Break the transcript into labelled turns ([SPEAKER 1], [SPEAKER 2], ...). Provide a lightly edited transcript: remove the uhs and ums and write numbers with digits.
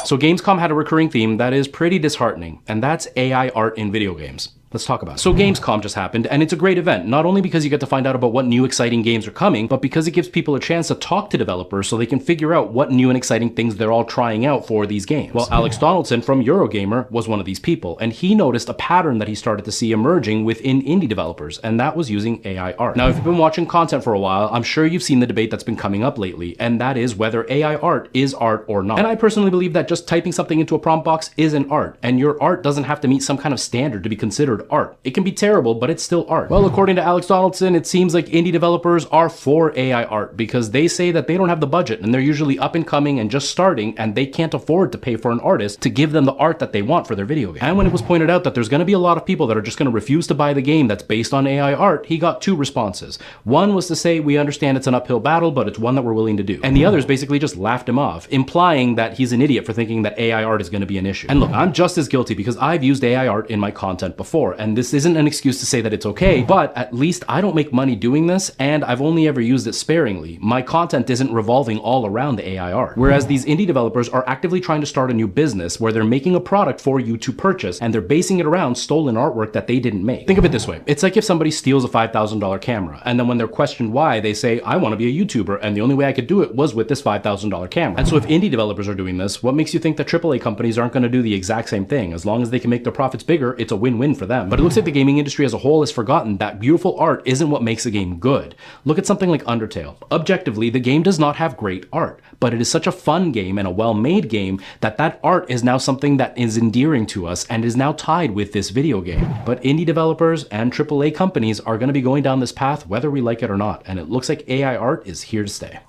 [SPEAKER 1] So Gamescom had a recurring theme that is pretty disheartening, and that's AI art in video games. Let's talk about it. So Gamescom just happened, and it's a great event, not only because you get to find out about what new exciting games are coming, but because it gives people a chance to talk to developers so they can figure out what new and exciting things they're all trying out for these games. Well, Alex Donaldson from Eurogamer was one of these people, and he noticed a pattern that he started to see emerging within indie developers, and that was using AI art. Now, if you've been watching content for a while, I'm sure you've seen the debate that's been coming up lately, and that is whether AI art is art or not. And I personally believe that just typing something into a prompt box is an art, and your art doesn't have to meet some kind of standard to be considered art. It can be terrible, but it's still art. Well, according to Alex Donaldson, it seems like indie developers are for AI art because they say that they don't have the budget and they're usually up and coming and just starting and they can't afford to pay for an artist to give them the art that they want for their video game. And when it was pointed out that there's going to be a lot of people that are just going to refuse to buy the game that's based on AI art, he got two responses. One was to say, we understand it's an uphill battle, but it's one that we're willing to do. And the others basically just laughed him off, implying that he's an idiot for thinking that AI art is going to be an issue. And look, I'm just as guilty because I've used AI art in my content before, and this isn't an excuse to say that it's okay, but at least I don't make money doing this, and I've only ever used it sparingly. My content isn't revolving all around the AI art. Whereas these indie developers are actively trying to start a new business where they're making a product for you to purchase, and they're basing it around stolen artwork that they didn't make. Think of it this way. It's like if somebody steals a $5,000 camera, and then when they're questioned why, they say, I want to be a YouTuber, and the only way I could do it was with this $5,000 camera. And so if indie developers are doing this, what makes you think that AAA companies aren't going to do the exact same thing? As long as they can make their profits bigger, it's a win-win for them. But it looks like the gaming industry as a whole has forgotten that beautiful art isn't what makes a game good. Look at something like Undertale. Objectively, the game does not have great art, but it is such a fun game and a well-made game that that art is now something that is endearing to us and is now tied with this video game. But indie developers and AAA companies are going to be going down this path whether we like it or not, and it looks like AI art is here to stay.